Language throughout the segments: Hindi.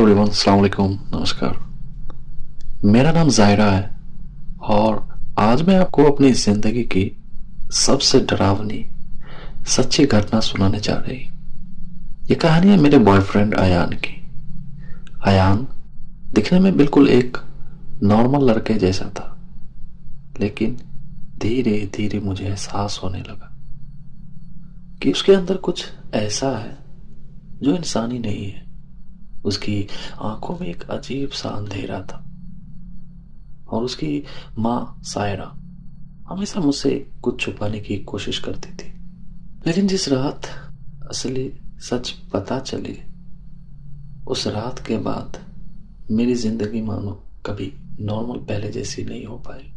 एवरीवन, अस्सलाम वालेकुम, नमस्कार। मेरा नाम जायरा है और आज मैं आपको अपनी जिंदगी की सबसे डरावनी सच्ची घटना सुनाने जा रही। ये कहानी है मेरे बॉयफ्रेंड अयान की। अयान दिखने में बिल्कुल एक नॉर्मल लड़के जैसा था, लेकिन धीरे धीरे मुझे एहसास होने लगा कि उसके अंदर कुछ ऐसा है जो इंसानी नहीं है। उसकी आंखों में एक अजीब सा अंधेरा था और उसकी माँ सायरा हमेशा मुझसे कुछ छुपाने की कोशिश करती थी। लेकिन जिस रात असली सच पता चली, उस रात के बाद मेरी जिंदगी मानो कभी नॉर्मल पहले जैसी नहीं हो पाई।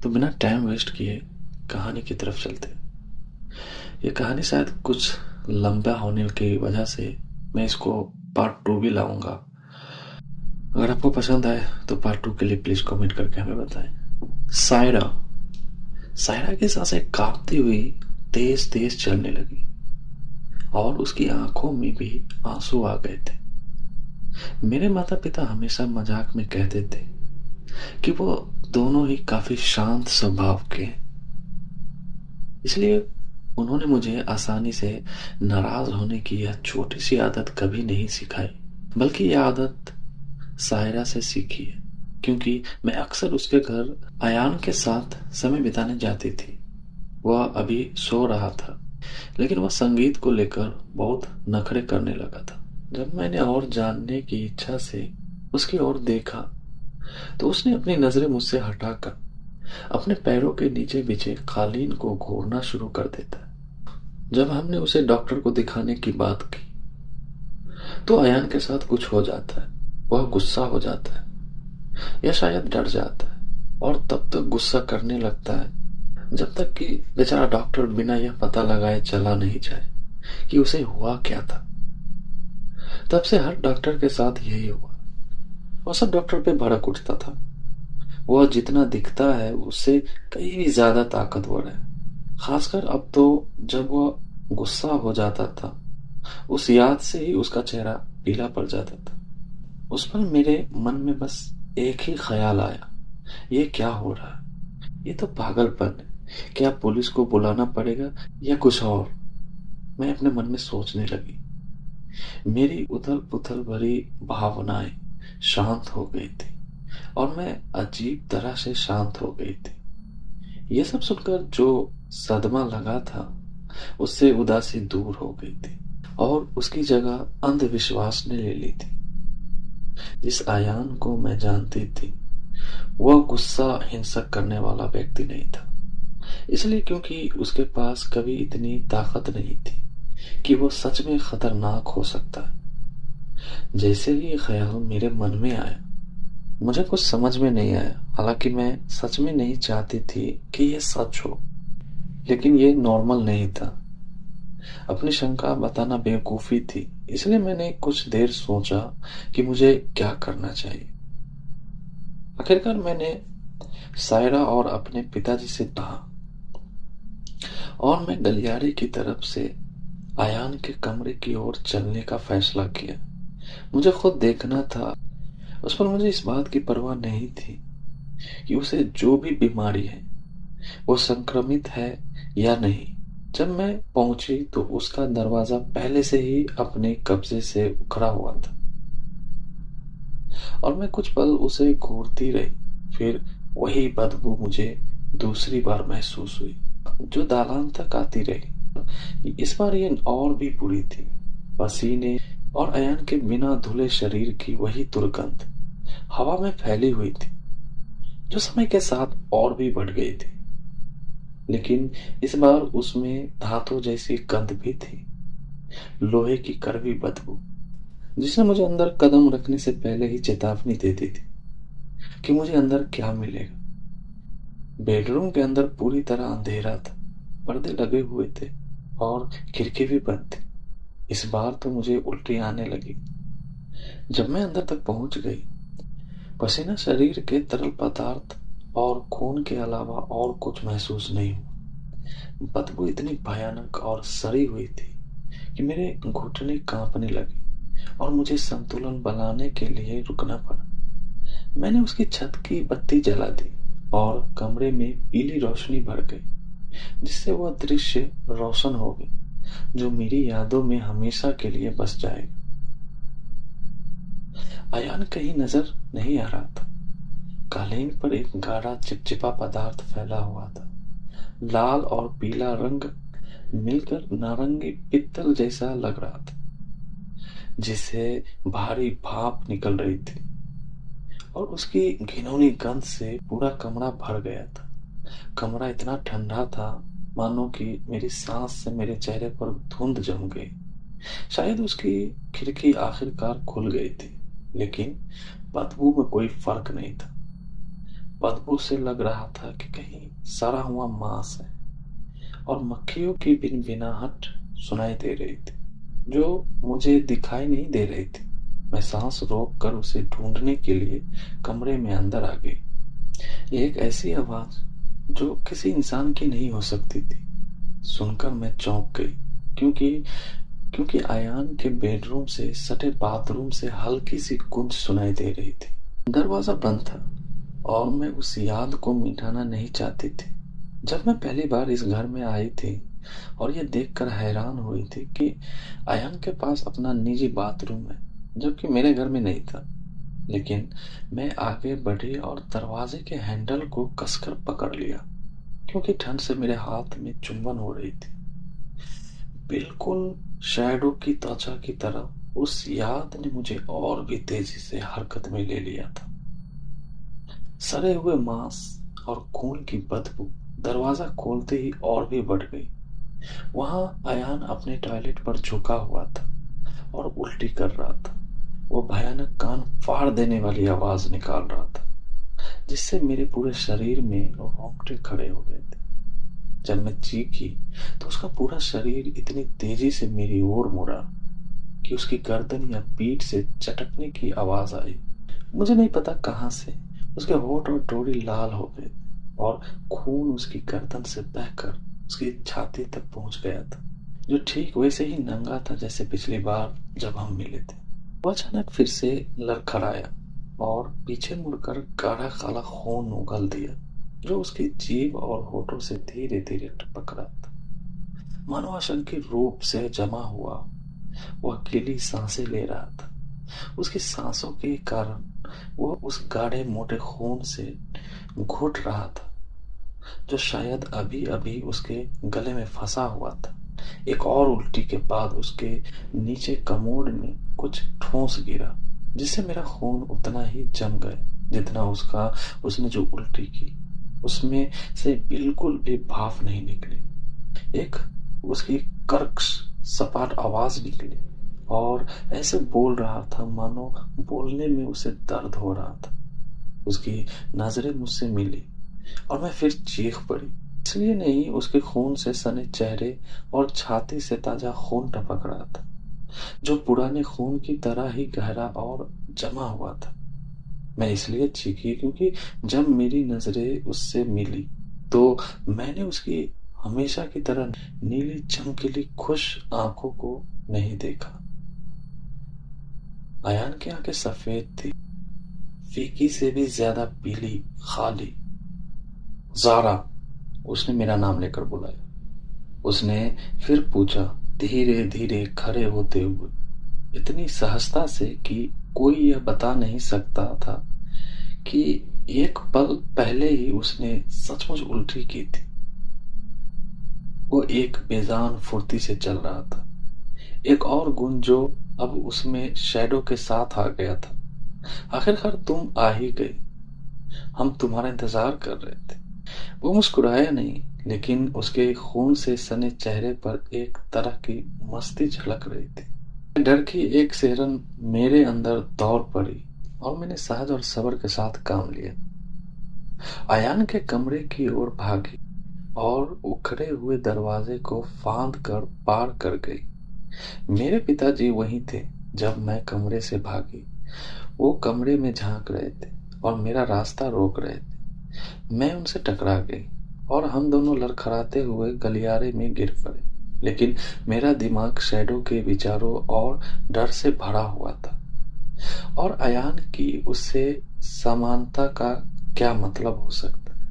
तो बिना टाइम वेस्ट किए कहानी की तरफ चलते। ये कहानी शायद कुछ लंबा होने की वजह से मैं इसको पार्ट 2 भी लाऊंगा। अगर आपको पसंद आए तो पार्ट 2 के लिए प्लीज कमेंट करके हमें बताएं। सायरा सायरा की सांसें कांपती हुई तेज तेज चलने लगी और उसकी आंखों में भी आंसू आ गए थे। मेरे माता पिता हमेशा मजाक में कहते थे कि वो दोनों ही काफी शांत स्वभाव के हैं, इसलिए उन्होंने मुझे आसानी से नाराज होने की यह छोटी सी आदत कभी नहीं सिखाई, बल्कि यह आदत सायरा से सीखी है। क्योंकि मैं अक्सर उसके घर अयान के साथ समय बिताने जाती थी। वह अभी सो रहा था, लेकिन वह संगीत को लेकर बहुत नखरे करने लगा था। जब मैंने और जानने की इच्छा से उसकी ओर देखा, तो उसने अपनी नजरें मुझसे हटाकर अपने पैरों के नीचे बिछे कालीन को घूरना शुरू कर देता है। जब हमने उसे डॉक्टर को दिखाने की बात की, तो अयान के साथ कुछ हो जाता है। वह गुस्सा हो जाता है या शायद डर जाता है और तब तक गुस्सा करने लगता है जब तक कि बेचारा डॉक्टर बिना यह पता लगाए चला नहीं जाए कि उसे हुआ क्या था। तब से हर डॉक्टर के साथ यही हुआ। वह सब डॉक्टर पे भड़क उठता था। वह जितना दिखता है उससे कहीं भी ज्यादा ताकतवर है। खासकर अब तो जब वह गुस्सा हो जाता था, उस याद से ही उसका चेहरा पीला पड़ जाता था। उस पर मेरे मन में बस एक ही ख्याल आया, ये क्या हो रहा है? ये तो पागलपन है। क्या पुलिस को बुलाना पड़ेगा या कुछ और? मैं अपने मन में सोचने लगी। मेरी उथल पुथल भरी भावनाएं शांत हो गई थी और मैं अजीब तरह से शांत हो गई थी। ये सब सुनकर जो सदमा लगा था, उससे उदासी दूर हो गई थी और उसकी जगह अंधविश्वास ने ले ली थी। जिस आयान को मैं जानती थी, वह गुस्सा हिंसक करने वाला व्यक्ति नहीं था, इसलिए क्योंकि उसके पास कभी इतनी ताकत नहीं थी कि वो सच में खतरनाक हो सकता है। जैसे ही ये ख्याल मेरे मन में आया, मुझे कुछ समझ में नहीं आया। हालांकि मैं सच में नहीं चाहती थी कि ये सच हो, लेकिन ये नॉर्मल नहीं था। अपनी शंका बताना बेवकूफी थी, इसलिए मैंने कुछ देर सोचा कि मुझे क्या करना चाहिए। आखिरकार मैंने सायरा और अपने पिताजी से कहा और मैं गलियारे की तरफ से आयान के कमरे की ओर चलने का फैसला किया। मुझे खुद देखना था। उस पर मुझे इस बात की परवाह नहीं थी कि उसे जो भी बीमारी है वो संक्रमित है या नहीं। जब मैं पहुंची तो उसका दरवाजा पहले से ही अपने कब्जे से उखड़ा हुआ था और मैं कुछ पल उसे घूरती रही। फिर वही बदबू मुझे दूसरी बार महसूस हुई, जो दालान तक आती रही। इस बार ये और भी बुरी थी। पसीने और अयान के बिना धुले शरीर की वही दुर्गंध हवा में फैली हुई थी, जो समय के साथ और भी बढ़ गई थी। लेकिन इस बार उसमें धातु जैसी गंध भी थी, लोहे की कड़वी बदबू, जिसने मुझे अंदर कदम रखने से पहले ही चेतावनी दे दी थी कि मुझे अंदर क्या मिलेगा। बेडरूम के अंदर पूरी तरह अंधेरा था। पर्दे लगे हुए थे और खिड़की भी बंद थी। इस बार तो मुझे उल्टी आने लगी। जब मैं अंदर तक पहुंच गई, पसीना, शरीर के तरल पदार्थ और खून के अलावा और कुछ महसूस नहीं हुआ। बदबू इतनी भयानक और सड़ी हुई थी कि मेरे घुटने कांपने लगे और मुझे संतुलन बनाने के लिए रुकना पड़ा। मैंने उसकी छत की बत्ती जला दी और कमरे में पीली रोशनी भर गई, जिससे वह दृश्य रोशन हो गया जो मेरी यादों में हमेशा के लिए बस जाएगा। अयान कहीं नजर नहीं आ रहा था। कालीन पर एक गाढ़ा चिपचिपा पदार्थ फैला हुआ था। लाल और पीला रंग मिलकर नारंगी पित्तल जैसा लग रहा था, जिससे भारी भाप निकल रही थी और उसकी घिनौनी गंध से पूरा कमरा भर गया था। कमरा इतना ठंडा था मानो कि मेरी सांस से मेरे चेहरे पर धुंध जम गई। शायद उसकी खिड़की आखिरकार खुल गई थी, लेकिन बदबू में कोई फर्क नहीं था। बदबू से लग रहा था कि कहीं सड़ा हुआ मांस है और मक्खियों की भिनभिनाहट सुनाई दे रही थी जो मुझे दिखाई नहीं दे रही थी। मैं सांस रोक कर उसे ढूंढने के लिए कमरे में अंदर आ गई। एक ऐसी आवाज जो किसी इंसान की नहीं हो सकती थी सुनकर मैं चौंक गई, क्योंकि क्योंकि अयान के बेडरूम से सटे बाथरूम से हल्की सी गूंज सुनाई दे रही थी। दरवाजा बंद था और मैं उस याद को मिटाना नहीं चाहती थी। जब मैं पहली बार इस घर में आई थी और ये देखकर हैरान हुई थी कि अयान के पास अपना निजी बाथरूम है, जबकि मेरे घर में नहीं था। लेकिन मैं आगे बढ़ी और दरवाजे के हैंडल को कसकर पकड़ लिया, क्योंकि ठंड से मेरे हाथ में चुंबन हो रही थी। बिल्कुल शैडो की त्वचा की तरह उस याद ने मुझे और भी तेजी से हरकत में ले लिया था। सड़े हुए मांस और खून की बदबू दरवाजा खोलते ही और भी बढ़ गई। वहां अयान अपने टॉयलेट पर झुका हुआ था और उल्टी कर रहा था। वो भयानक कान फाड़ देने वाली आवाज निकाल रहा था, जिससे मेरे पूरे शरीर में रोंगटे खड़े हो गए थे। जब मैं चीखी तो उसका पूरा शरीर इतनी तेजी से मेरी ओर मुड़ा कि उसकी गर्दन या पीठ से चटकने की आवाज आई। मुझे नहीं पता कहां से उसके होंठ और डोरी लाल हो गए और खून उसकी गर्दन से बहकर उसकी छाती तक पहुंच गया था, जो ठीक वैसे ही नंगा था जैसे पिछली बार जब हम मिले थे। वो अचानक फिर से लड़खड़ाया और पीछे मुड़कर गाढ़ा काला खून उगल दिया, जो उसकी जीभ और होठों से धीरे धीरे टपक रहा था। मानो आशंकी रूप से जमा हुआ वो अकेली सांसें ले रहा था। उसकी सांसों के कारण वो उस गाढ़े मोटे खून से घुट रहा था, जो शायद अभी अभी उसके गले में फंसा हुआ था। एक और उल्टी के बाद उसके नीचे कमोड में कुछ ठोस गिरा, जिससे मेरा खून उतना ही जम गया जितना उसने जो उल्टी की उसमें से बिल्कुल भी भाप नहीं निकली। एक उसकी कर्कश सपाट आवाज निकली और ऐसे बोल रहा था मानो बोलने में उसे दर्द हो रहा था। उसकी नजरें मुझसे मिली और मैं फिर चीख पड़ी, इसलिए नहीं, उसके खून से सने चेहरे और छाती से ताजा खून टपक रहा था, जो पुराने खून की तरह ही गहरा और जमा हुआ था। मैं इसलिए चीखी क्योंकि जब मेरी नजरें उससे मिली तो मैंने उसकी हमेशा की तरह नीली चमकीली खुश आंखों को नहीं देखा। अयान की आंखें सफेद थी, फीकी से भी ज्यादा पीली, खाली। जारा, उसने मेरा नाम लेकर बुलाया। उसने फिर पूछा, धीरे धीरे खड़े होते हुए, इतनी सहजता से कि कोई यह बता नहीं सकता था कि एक पल पहले ही उसने सचमुच उल्टी की थी। वो एक बेजान फुर्ती से चल रहा था, एक और गुण जो अब उसमें शैडो के साथ आ गया था। आखिरकार तुम आ ही गई, हम तुम्हारा इंतजार कर रहे थे। वो मुस्कुराया नहीं, लेकिन उसके खून से सने चेहरे पर एक तरह की मस्ती झलक रही थी। डर की एक सिहरन मेरे अंदर दौड़ पड़ी और मैंने सहज और सब्र के साथ काम लिया। अयान के कमरे की ओर भागी और उखड़े हुए दरवाजे को फांद कर पार कर गई। मेरे पिताजी वहीं थे जब मैं कमरे से भागी। वो कमरे में झांक रहे थे और मेरा रास्ता रोक रहे थे। मैं उनसे टकरा गई और हम दोनों लड़खड़ाते हुए गलियारे में गिर पड़े। लेकिन मेरा दिमाग शैडो के विचारों और डर से भरा हुआ था। और अयान की उससे समानता का क्या मतलब हो सकता है,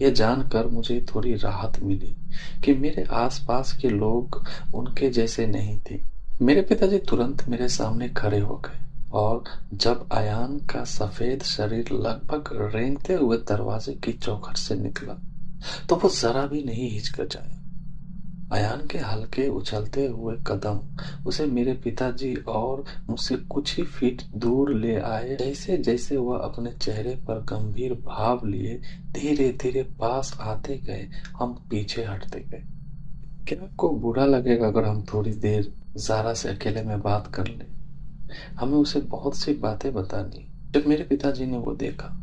यह जानकर मुझे थोड़ी राहत मिली कि मेरे आसपास के लोग उनके जैसे नहीं थे। मेरे पिताजी तुरंत मेरे सामने खड़े हो गए और जब अयान का सफेद शरीर लगभग रेंगते हुए दरवाजे की चौखट से निकला तो वो जरा भी नहीं हिचकिचाया। अयान के हल्के उछलते हुए कदम उसे मेरे पिताजी और मुझसे कुछ ही फीट दूर ले आए। जैसे जैसे वह अपने चेहरे पर गंभीर भाव लिए धीरे धीरे पास आते गए, हम पीछे हटते गए। क्या आपको बुरा लगेगा अगर हम थोड़ी देर जारा से अकेले में बात कर लें? हमें उसे बहुत सी बातें बतानी। जब मेरे पिताजी ने वो देखा,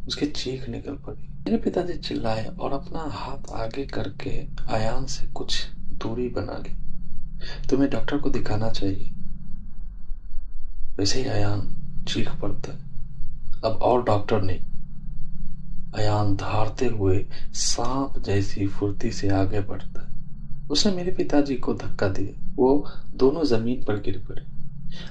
उसकी चीख निकल पड़ी। मेरे पिताजी चिल्लाए और अपना हाथ आगे करके अयान से कुछ दूरी बना ली। तुम्हें डॉक्टर को दिखाना चाहिए। वैसे ही अयान चीख पड़ता है, अब और डॉक्टर नहीं। अयान धारते हुए सांप जैसी फुर्ती से आगे बढ़ता है। उसने मेरे पिताजी को धक्का दिया, वो दोनों जमीन पर गिर पड़े।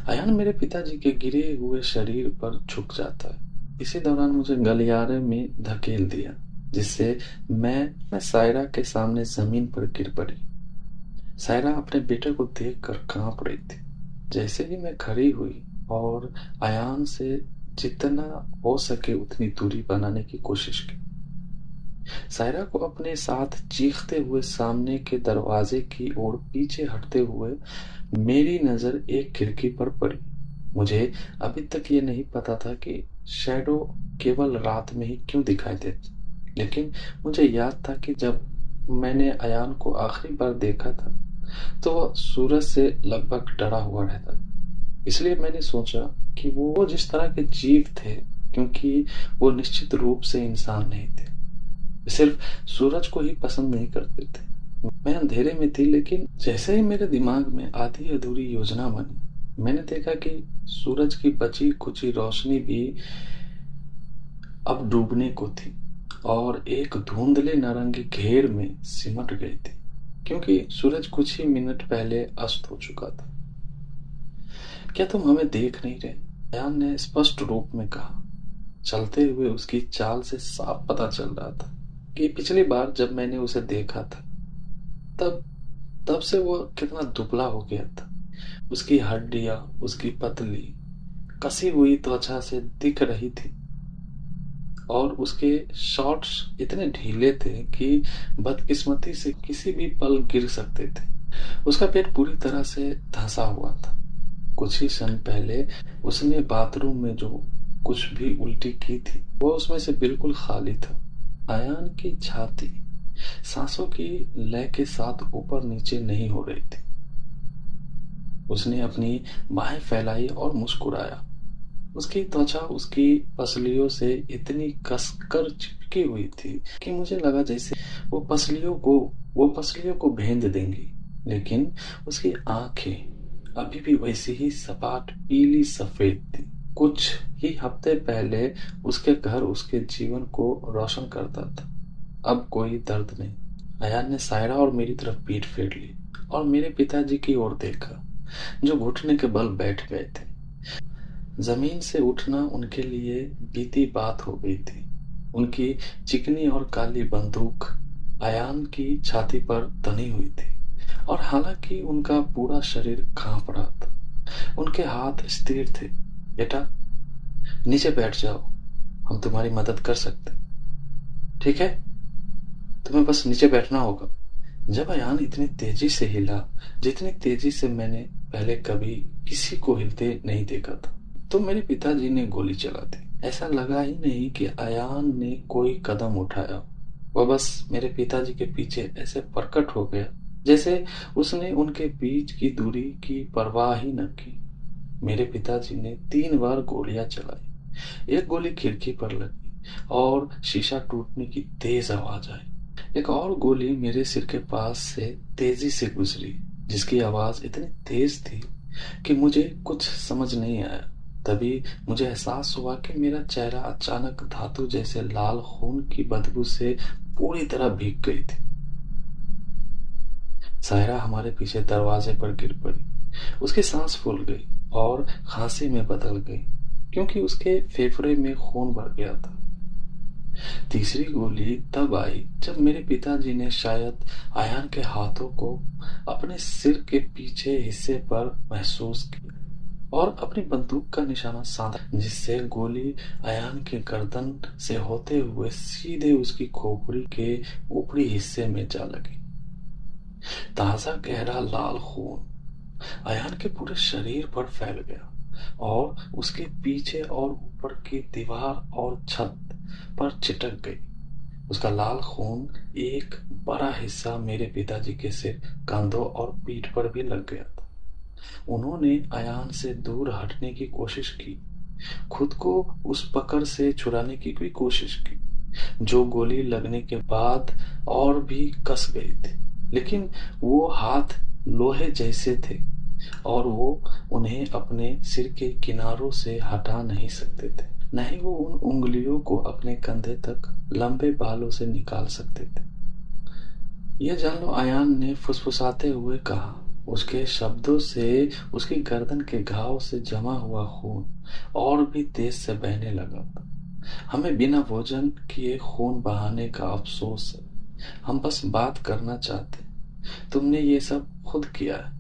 अयान मेरे पिताजी के गिरे हुए शरीर पर झुक जाता है। इसी दौरान मुझे गलियारे में धकेल दिया, जिससे मैं सायरा के सामने जमीन पर गिर पड़ी। सायरा अपने बेटे को देखकर कांप रही थी। जैसे ही मैं खड़ी हुई और अयान से जितना हो सके उतनी दूरी बनाने की कोशिश की, सायरा को अपने साथ चीखते हुए सामने के दरवाजे की ओर पीछे हटते हुए मेरी नजर एक खिड़की पर पड़ी। मुझे अभी तक ये नहीं पता था कि शैडो केवल रात में ही क्यों दिखाई देती, लेकिन मुझे याद था कि जब मैंने अयान को आखिरी बार देखा था तो वह सूरज से लगभग डरा हुआ रहता था। इसलिए मैंने सोचा कि वो जिस तरह के जीव थे, क्योंकि वो निश्चित रूप से इंसान नहीं थे, सिर्फ सूरज को ही पसंद नहीं करते थे। मैं अंधेरे में थी, लेकिन जैसे ही मेरे दिमाग में आधी अधूरी योजना बनी, मैंने देखा कि सूरज की बची खुची रोशनी भी अब डूबने को थी और एक धुंधले नारंगी घेर में सिमट गई थी, क्योंकि सूरज कुछ ही मिनट पहले अस्त हो चुका था। क्या तुम हमें देख नहीं रहे? अयान ने स्पष्ट रूप में कहा। चलते हुए उसकी चाल से साफ पता चल रहा था कि पिछली बार जब मैंने उसे देखा था तब तब से वो कितना दुबला हो गया था। उसकी हड्डियां उसकी पतली कसी हुई त्वचा से दिख रही थी और उसके शॉर्ट्स इतने ढीले थे कि बदकिस्मती से किसी भी पल गिर सकते थे। उसका पेट पूरी तरह से धंसा हुआ था। कुछ ही क्षण पहले उसने बाथरूम में जो कुछ भी उल्टी की थी वो उसमें से बिल्कुल खाली था। अयान की छाती सांसों की लय के साथ ऊपर नीचे नहीं हो रही थी। उसने अपनी बाहें फैलाई और मुस्कुराया। उसकी त्वचा उसकी पसलियों से इतनी कसकर चिपकी हुई थी कि मुझे लगा जैसे वो पसलियों को भेद देंगी। लेकिन उसकी आंखें अभी भी वैसी ही सपाट पीली सफेद थी। कुछ ही हफ्ते पहले उसके घर उसके जीवन को रोशन करता था, अब कोई दर्द नहीं। अयान ने सायरा और मेरी तरफ पीठ फेर ली और मेरे पिताजी की ओर देखा, जो घुटने के बल बैठ गए थे। जमीन से उठना उनके लिए बीती बात हो गई थी। उनकी चिकनी और काली बंदूक अयान की छाती पर तनी हुई थी और हालांकि उनका पूरा शरीर कांप रहा था, उनके हाथ स्थिर थे। बेटा, नीचे बैठ जाओ, हम तुम्हारी मदद कर सकते, ठीक है? तुम्हें बस नीचे बैठना होगा। जब अयान इतनी तेजी से हिला जितनी तेजी से मैंने पहले कभी किसी को हिलते नहीं देखा था, तो मेरे पिताजी ने गोली चला दी। ऐसा लगा ही नहीं कि अयान ने कोई कदम उठाया। वह बस मेरे पिताजी के पीछे ऐसे प्रकट हो गया जैसे उसने उनके बीच की दूरी की परवाह ही न की। मेरे पिताजी ने 3 बार गोलियां चलाई। एक गोली खिड़की पर लगी और शीशा टूटने की तेज आवाज आई। एक और गोली मेरे सिर के पास से तेजी से गुजरी, जिसकी आवाज इतनी तेज थी कि मुझे कुछ समझ नहीं आया। तभी मुझे एहसास हुआ कि मेरा चेहरा अचानक धातु जैसे लाल खून की बदबू से पूरी तरह भीग गई थी। सायरा हमारे पीछे दरवाजे पर गिर पड़ी। उसकी सांस फूल गई और खांसी में बदल गई, क्योंकि उसके फेफड़े में खून भर गया था। तीसरी गोली तब आई जब मेरे पिताजी ने शायद आयान के हाथों को अपने सिर के पीछे हिस्से पर महसूस किया और अपनी बंदूक का निशाना साधा, जिससे गोली आयान के गर्दन से होते हुए सीधे उसकी खोपड़ी के ऊपरी हिस्से में जा लगी। ताजा गहरा लाल खून अयान के पूरे शरीर पर फैल गया और उसके पीछे और ऊपर की दीवार और छत पर चिटक गई। उसका लाल खून एक बड़ा हिस्सा मेरे पिताजी के सिर, कंधों और पीठ पर भी लग गया था। उन्होंने अयान से दूर हटने की कोशिश की, खुद को उस पकड़ से छुड़ाने की कोई कोशिश की जो गोली लगने के बाद और भी कस गई थी, लेकिन वो हाथ लोहे जैसे थे और वो उन्हें अपने सिर के किनारों से हटा नहीं सकते थे, न ही वो उन उंगलियों को अपने कंधे तक लंबे बालों से निकाल सकते थे। यह जान लो, अयान ने फुसफुसाते हुए कहा। उसके शब्दों से उसकी गर्दन के घाव से जमा हुआ खून और भी तेज से बहने लगा था। हमें बिना भोजन किए खून बहाने का अफसोस है। हम बस बात करना चाहते। तुमने ये सब खुद किया है।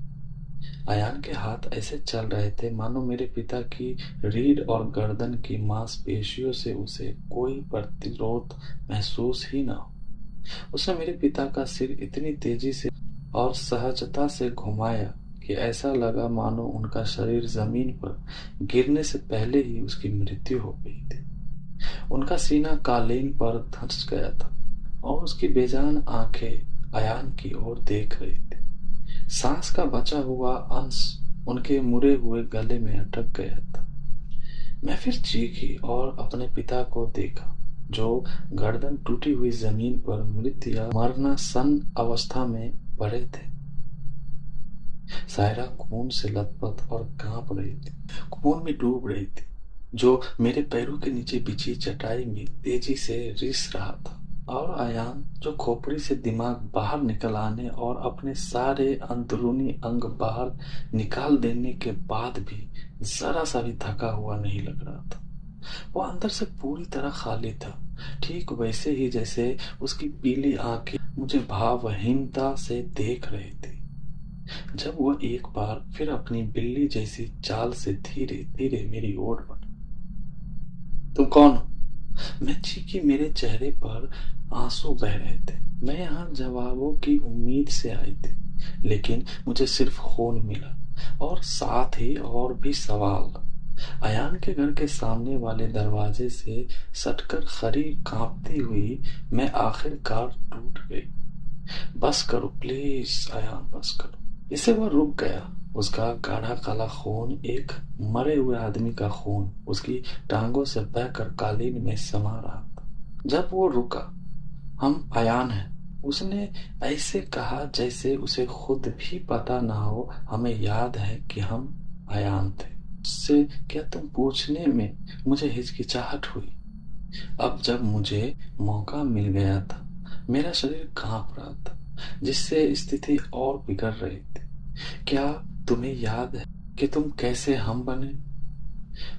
अयान के हाथ ऐसे चल रहे थे मानो मेरे पिता की रीढ़ और गर्दन की मांसपेशियों से उसे कोई प्रतिरोध महसूस ही ना हो। उसने मेरे पिता का सिर इतनी तेजी से और सहजता से घुमाया कि ऐसा लगा मानो उनका शरीर जमीन पर गिरने से पहले ही उसकी मृत्यु हो गई थी। उनका सीना कालीन पर धंस गया था और उसकी बेजान आंखें अयान की ओर देख रही थी। सांस का बचा हुआ अंश उनके मुड़े हुए गले में अटक गया था। मैं फिर चीखी और अपने पिता को देखा, जो गर्दन टूटी हुई जमीन पर मृत या मरनासन अवस्था में पड़े थे। सायरा खून से लथपथ और कांप रही थी, खून में डूब रही थी, जो मेरे पैरों के नीचे बिछी चटाई में तेजी से रिस रहा था। और अयान, जो खोपड़ी से दिमाग बाहर निकल आने और अपने सारे अंदरूनी अंग बाहर निकाल देने के बाद भी जरा सा भी थका हुआ नहीं लग रहा था। वो अंदर से पूरी तरह खाली था, ठीक वैसे ही जैसे उसकी पीली आंखें मुझे भावहीनता से देख रही थी। जब वह एक बार फिर अपनी बिल्ली जैसी चाल से धीरे धीरे मेरी ओर बढ़ा। तुम कौन हो? मैं चीखी। मेरे चेहरे पर आंसू बह रहे थे। मैं यहाँ जवाबों की उम्मीद से आई थी, लेकिन मुझे सिर्फ खून मिला और साथ ही और भी सवाल। अयान के घर के सामने वाले दरवाजे से सटकर खड़ी कांपती हुई मैं आखिरकार टूट गई। बस करो प्लीज अयान, बस करो। इससे वह रुक गया। उसका गाढ़ा काला खून, एक मरे हुए आदमी का खून, उसकी टांगों से बहकर कालीन में समा रहा था। जब वो रुका, हम अयान हैं, उसने ऐसे कहा जैसे उसे खुद भी पता ना हो हमें याद है कि हम अयान थे। उससे क्या तुम पूछने में मुझे हिचकिचाहट हुई। अब जब मुझे मौका मिल गया था, मेरा शरीर कांप रहा था, जिससे स्थिति और बिगड़ रही थी। क्या तुम्हें याद है कि तुम कैसे हम बने?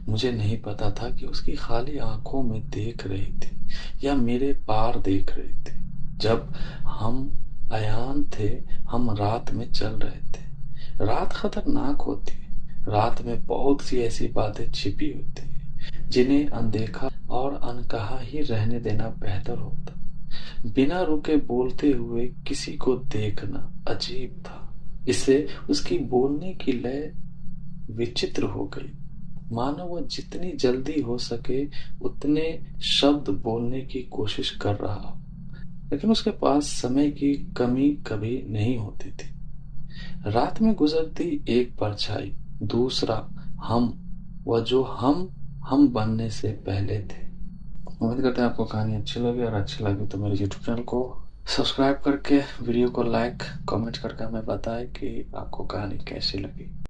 मुझे नहीं पता था कि उसकी खाली आंखों में देख रही थी या मेरे पार देख रही थी। जब हम अयान थे, हम रात में चल रहे थे। रात खतरनाक होती है। रात में बहुत सी ऐसी बातें छिपी होती है जिन्हें अनदेखा और अनकहा ही रहने देना बेहतर होता। बिना रुके बोलते हुए किसी को देखना अजीब था। इससे उसकी बोलने की लय विचित्र हो गई, मानो वह जितनी जल्दी हो सके उतने शब्द बोलने की कोशिश कर रहा हो, लेकिन उसके पास समय की कमी कभी नहीं होती थी। रात में गुजरती एक परछाई, दूसरा हम, वह जो हम बनने से पहले थे। उम्मीद करते हैं आपको कहानी अच्छी लगी, और अच्छी लगी तो मेरे YouTube चैनल को सब्सक्राइब करके वीडियो को लाइक कमेंट करके हमें बताएं कि आपको कहानी कैसी लगी।